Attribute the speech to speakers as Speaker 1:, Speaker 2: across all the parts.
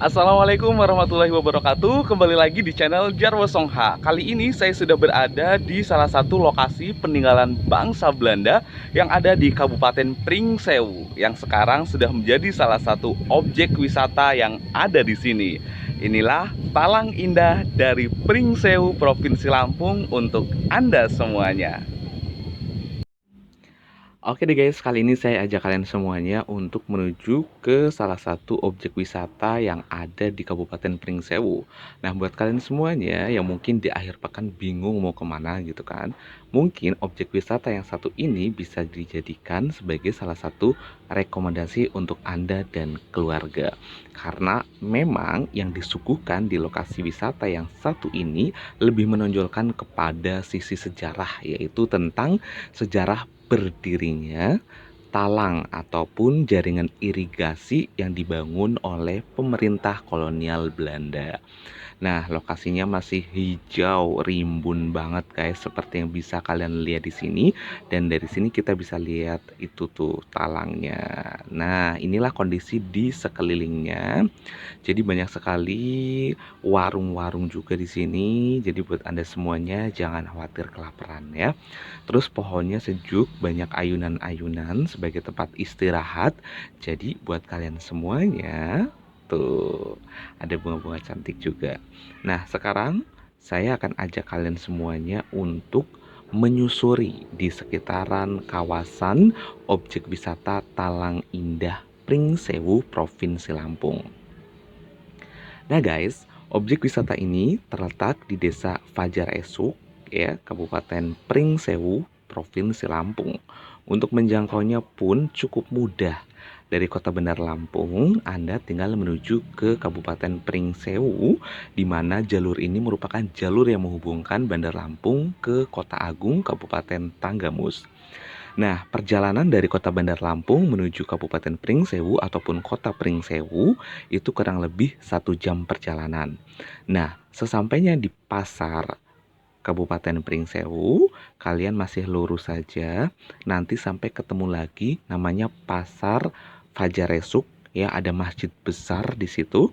Speaker 1: Assalamualaikum warahmatullahi wabarakatuh. Kembali lagi di channel Jarwo Songha. Kali ini saya sudah berada di salah satu lokasi peninggalan bangsa Belanda yang ada di Kabupaten Pringsewu, yang sekarang sudah menjadi salah satu objek wisata yang ada di sini. Inilah Talang Indah dari Pringsewu, Provinsi Lampung untuk Anda semuanya. Oke deh guys, kali ini saya ajak kalian semuanya untuk menuju ke salah satu objek wisata yang ada di Kabupaten Pringsewu. Nah, buat kalian semuanya yang mungkin di akhir pekan bingung mau kemana gitu kan, mungkin objek wisata yang satu ini bisa dijadikan sebagai salah satu rekomendasi untuk Anda dan keluarga. Karena memang yang disuguhkan di lokasi wisata yang satu ini lebih menonjolkan kepada sisi sejarah, yaitu tentang sejarah berdirinya talang ataupun jaringan irigasi yang dibangun oleh pemerintah kolonial Belanda. Nah, lokasinya masih hijau, rimbun banget guys, seperti yang bisa kalian lihat di sini. Dan dari sini kita bisa lihat itu tuh talangnya. Nah, inilah kondisi di sekelilingnya. Jadi banyak sekali warung-warung juga di sini. Jadi buat Anda semuanya jangan khawatir kelaparan ya. Terus pohonnya sejuk, banyak ayunan-ayunan sebagai tempat istirahat. Jadi buat kalian semuanya tuh ada bunga-bunga cantik juga. Nah, sekarang saya akan ajak kalian semuanya untuk menyusuri di sekitaran kawasan objek wisata Talang Indah Pringsewu, Provinsi Lampung. Nah guys, objek wisata ini terletak di Desa Fajar Esuk, ya, Kabupaten Pringsewu, Provinsi Lampung. Untuk menjangkaunya pun cukup mudah. Dari Kota Bandar Lampung, Anda tinggal menuju ke Kabupaten Pringsewu, di mana jalur ini merupakan jalur yang menghubungkan Bandar Lampung ke Kota Agung, Kabupaten Tanggamus. Nah, perjalanan dari Kota Bandar Lampung menuju Kabupaten Pringsewu ataupun Kota Pringsewu itu kurang lebih 1 jam perjalanan. Nah, sesampainya di pasar Kabupaten Pringsewu, kalian masih lurus saja. Nanti sampai ketemu lagi namanya Pasar Fajaresuk, ya, ada masjid besar di situ.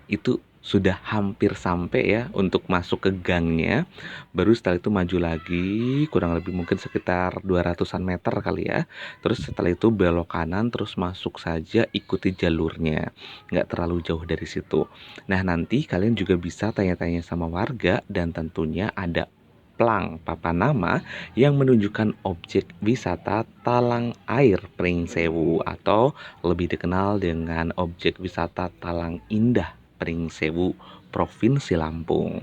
Speaker 1: Itu sudah hampir sampai ya untuk masuk ke gangnya. Baru setelah itu maju lagi kurang lebih mungkin sekitar 200-an meter kali ya. Terus setelah itu belok kanan terus masuk saja, ikuti jalurnya. Nggak terlalu jauh dari situ. Nah, nanti kalian juga bisa tanya-tanya sama warga dan tentunya ada plang papan nama yang menunjukkan objek wisata Talang Air Pringsewu atau lebih dikenal dengan objek wisata Talang Indah Pringsewu, Provinsi Lampung.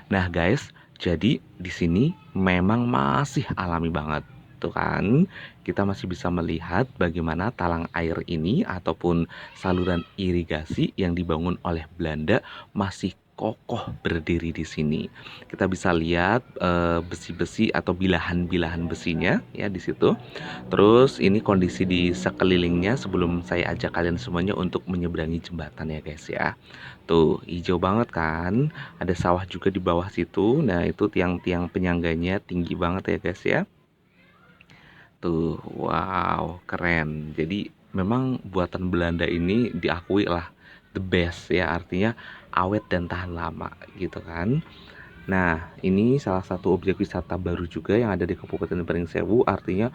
Speaker 1: Nah guys, jadi di sini memang masih alami banget. Tuh kan, kita masih bisa melihat bagaimana talang air ini ataupun saluran irigasi yang dibangun oleh Belanda masih kokoh berdiri di sini. Kita bisa lihat besi-besi atau bilahan-bilahan besinya ya di situ. Terus ini kondisi di sekelilingnya sebelum saya ajak kalian semuanya untuk menyeberangi jembatan ya guys ya. Tuh, hijau banget kan? Ada sawah juga di bawah situ. Nah, itu tiang-tiang penyangganya tinggi banget ya guys ya. Tuh, wow, keren. Jadi memang buatan Belanda ini diakui lah the best ya, artinya awet dan tahan lama gitu kan. Nah, ini salah satu objek wisata baru juga yang ada di Kabupaten Pringsewu, artinya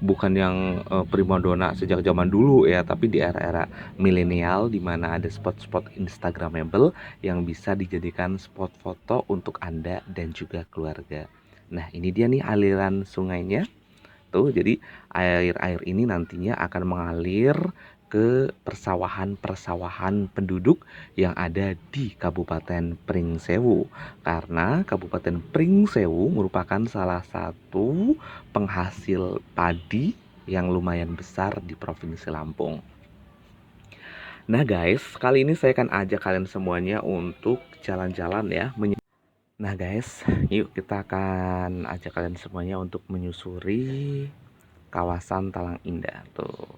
Speaker 1: bukan yang primadona sejak zaman dulu ya, tapi di era-era milenial di mana ada spot-spot instagramable yang bisa dijadikan spot foto untuk Anda dan juga keluarga. Nah, ini dia nih aliran sungainya. Tuh, jadi air-air ini nantinya akan mengalir ke persawahan-persawahan penduduk yang ada di Kabupaten Pringsewu. Karena Kabupaten Pringsewu merupakan salah satu penghasil padi yang lumayan besar di Provinsi Lampung. Nah guys, kali ini saya akan ajak kalian semuanya untuk jalan-jalan ya. Nah guys, yuk kita akan ajak kalian semuanya untuk menyusuri kawasan Talang Indah tuh.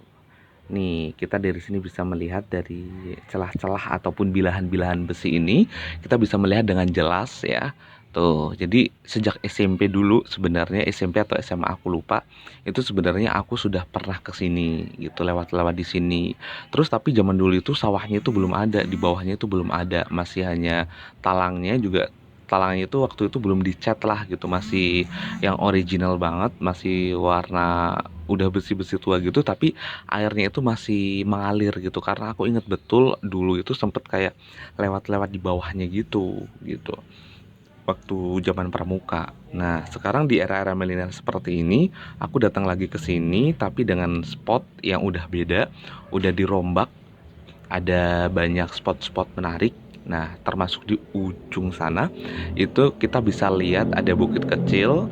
Speaker 1: Nih, kita dari sini bisa melihat dari celah-celah ataupun bilahan-bilahan besi ini, kita bisa melihat dengan jelas ya. Tuh, jadi sejak SMP dulu sebenarnya SMP atau SMA aku lupa, itu sebenarnya aku sudah pernah ke sini gitu, lewat-lewat di sini. Terus tapi zaman dulu itu sawahnya itu belum ada, di bawahnya itu belum ada, masih hanya talangnya juga. Talangnya itu waktu itu belum dicat lah gitu, masih yang original banget, masih warna udah besi-besi tua gitu, tapi airnya itu masih mengalir gitu, karena aku inget betul dulu itu sempet kayak lewat-lewat di bawahnya gitu gitu waktu zaman pramuka. Nah, sekarang di era-era milenial seperti ini, aku datang lagi ke sini tapi dengan spot yang udah beda, udah dirombak, ada banyak spot-spot menarik. Nah, termasuk di ujung sana itu kita bisa lihat ada bukit kecil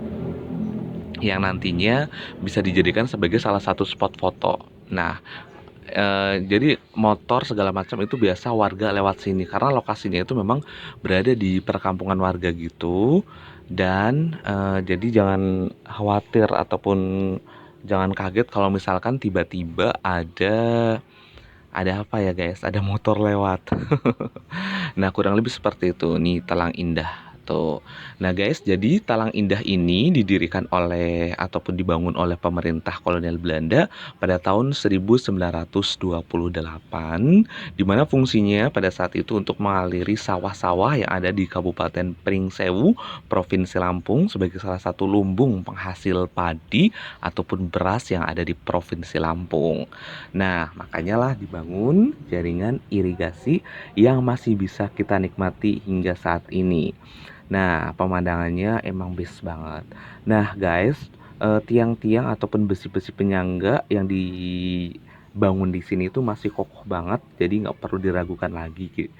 Speaker 1: yang nantinya bisa dijadikan sebagai salah satu spot foto. Nah, jadi motor segala macam itu biasa warga lewat sini karena lokasinya itu memang berada di perkampungan warga gitu. Dan jadi jangan khawatir ataupun jangan kaget kalau misalkan tiba-tiba ada apa ya guys, ada motor lewat. Nah, kurang lebih seperti itu nih Talang Indah tuh. Nah, guys, jadi Talang Indah ini didirikan oleh ataupun dibangun oleh pemerintah kolonial Belanda pada tahun 1928, di mana fungsinya pada saat itu untuk mengaliri sawah-sawah yang ada di Kabupaten Pringsewu, Provinsi Lampung sebagai salah satu lumbung penghasil padi ataupun beras yang ada di Provinsi Lampung. Nah, makanya lah dibangun jaringan irigasi yang masih bisa kita nikmati hingga saat ini. Nah, pemandangannya emang best banget. Nah, guys, tiang-tiang ataupun besi-besi penyangga yang dibangun di sini itu masih kokoh banget, jadi nggak perlu diragukan lagi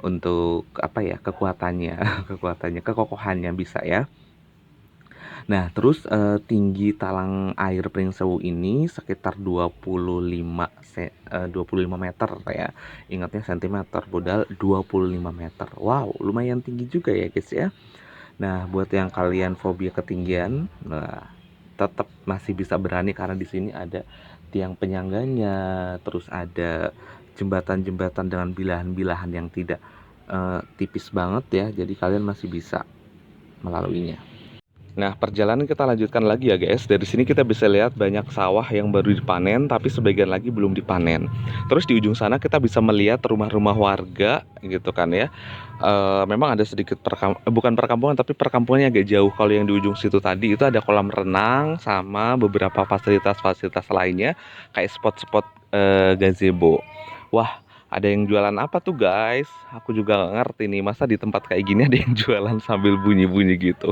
Speaker 1: untuk apa ya kekuatannya, kekokohannya bisa ya. Nah, terus tinggi talang air Pringsewu ini sekitar 25 meter ya. Ingatnya sentimeter, modal 25 meter. Wow, lumayan tinggi juga ya guys ya. Nah, buat yang kalian fobia ketinggian, nah tetap masih bisa berani karena di sini ada tiang penyangganya, terus ada jembatan-jembatan dengan bilahan-bilahan yang tidak tipis banget ya. Jadi kalian masih bisa melaluinya. Nah, perjalanan kita lanjutkan lagi ya guys. Dari sini kita bisa lihat banyak sawah yang baru dipanen, tapi sebagian lagi belum dipanen. Terus di ujung sana kita bisa melihat rumah-rumah warga gitu kan ya. Memang ada sedikit bukan perkampungan, tapi perkampungannya agak jauh. Kalau yang di ujung situ tadi itu ada kolam renang sama beberapa fasilitas-fasilitas lainnya kayak spot-spot gazebo. Wah, ada yang jualan apa tuh guys? Aku juga nggak ngerti nih, masa di tempat kayak gini ada yang jualan sambil bunyi-bunyi gitu.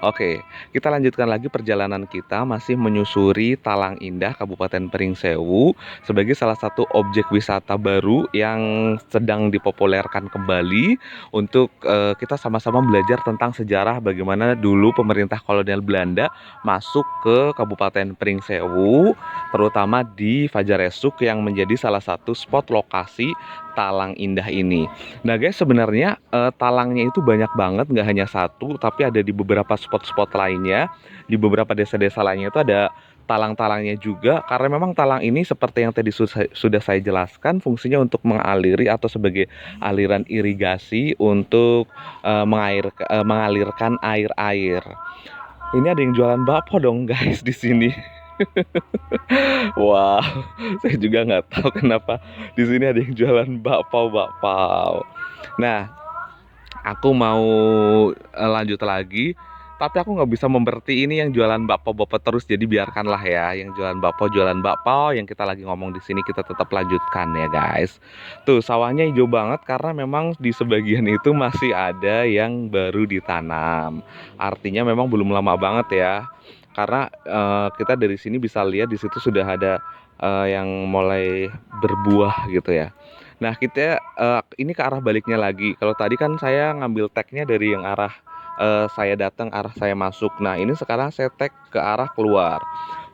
Speaker 1: Oke, kita lanjutkan lagi perjalanan kita masih menyusuri Talang Indah, Kabupaten Pringsewu sebagai salah satu objek wisata baru yang sedang dipopulerkan kembali untuk kita sama-sama belajar tentang sejarah bagaimana dulu pemerintah kolonial Belanda masuk ke Kabupaten Pringsewu, terutama di Fajaresuk yang menjadi salah satu spot lokasi Talang Indah ini. Nah guys, sebenarnya talangnya itu banyak banget, nggak hanya satu, tapi ada di beberapa spot-spot lainnya. Di beberapa desa-desa lainnya itu ada talang-talangnya juga, karena memang talang ini seperti yang tadi sudah saya jelaskan, fungsinya untuk mengaliri atau sebagai aliran irigasi untuk mengalirkan air-air. Ini ada yang jualan bakpo dong guys di sini. Wow, saya juga nggak tahu kenapa di sini ada yang jualan bakpao. Nah, aku mau lanjut lagi, tapi aku nggak bisa memberhenti ini yang jualan bakpao terus, jadi biarkanlah ya yang jualan bakpao, yang kita lagi ngomong di sini kita tetap lanjutkan ya guys. Tuh sawahnya hijau banget karena memang di sebagian itu masih ada yang baru ditanam. Artinya memang belum lama banget ya. Karena kita dari sini bisa lihat di situ sudah ada yang mulai berbuah gitu ya. Nah, kita ini ke arah baliknya lagi. Kalau tadi kan saya ngambil tagnya dari yang arah saya datang, arah saya masuk. Nah, ini sekarang saya tag ke arah keluar.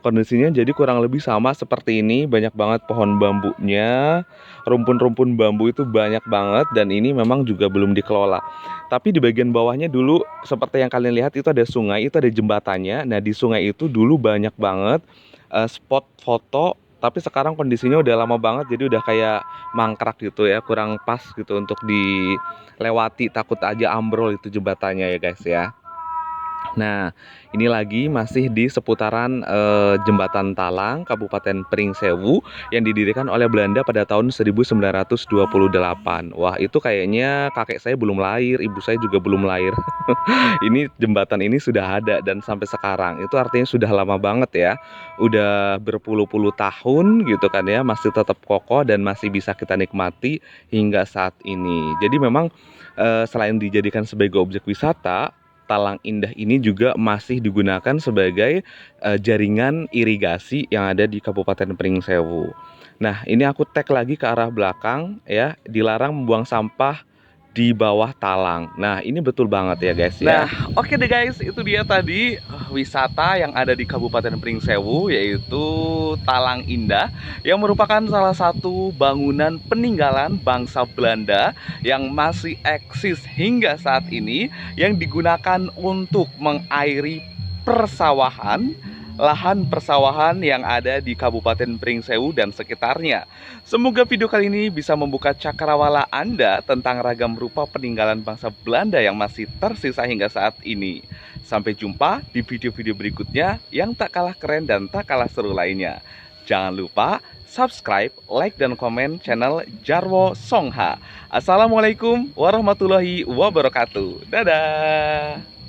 Speaker 1: Kondisinya jadi kurang lebih sama seperti ini. Banyak banget pohon bambunya, rumpun-rumpun bambu itu banyak banget, dan ini memang juga belum dikelola. Tapi di bagian bawahnya dulu seperti yang kalian lihat itu ada sungai, itu ada jembatannya. Nah, di sungai itu dulu banyak banget spot foto Tapi sekarang kondisinya udah lama banget, jadi udah kayak mangkrak gitu ya, kurang pas gitu untuk dilewati, takut aja ambrol itu jembatannya ya guys ya. Nah, ini lagi masih di seputaran Jembatan Talang, Kabupaten Pringsewu yang didirikan oleh Belanda pada tahun 1928. Wah, itu kayaknya kakek saya belum lahir, ibu saya juga belum lahir. Ini jembatan ini sudah ada dan sampai sekarang. Itu artinya sudah lama banget ya. Udah berpuluh-puluh tahun gitu kan ya, masih tetap kokoh dan masih bisa kita nikmati hingga saat ini. Jadi memang selain dijadikan sebagai objek wisata, Talang Indah ini juga masih digunakan sebagai jaringan irigasi yang ada di Kabupaten Pringsewu. Nah, ini aku tag lagi ke arah belakang ya, dilarang membuang sampah di bawah talang. Nah, ini betul banget ya guys ya. Nah, oke deh guys, itu dia tadi wisata yang ada di Kabupaten Pringsewu, yaitu Talang Indah, yang merupakan salah satu bangunan peninggalan bangsa Belanda yang masih eksis hingga saat ini, yang digunakan untuk mengairi persawahan, lahan persawahan yang ada di Kabupaten Pringsewu dan sekitarnya. Semoga video kali ini bisa membuka cakrawala Anda tentang ragam rupa peninggalan bangsa Belanda yang masih tersisa hingga saat ini. Sampai jumpa di video-video berikutnya yang tak kalah keren dan tak kalah seru lainnya. Jangan lupa subscribe, like, dan komen channel Jarwo Songha. Assalamualaikum warahmatullahi wabarakatuh. Dadah!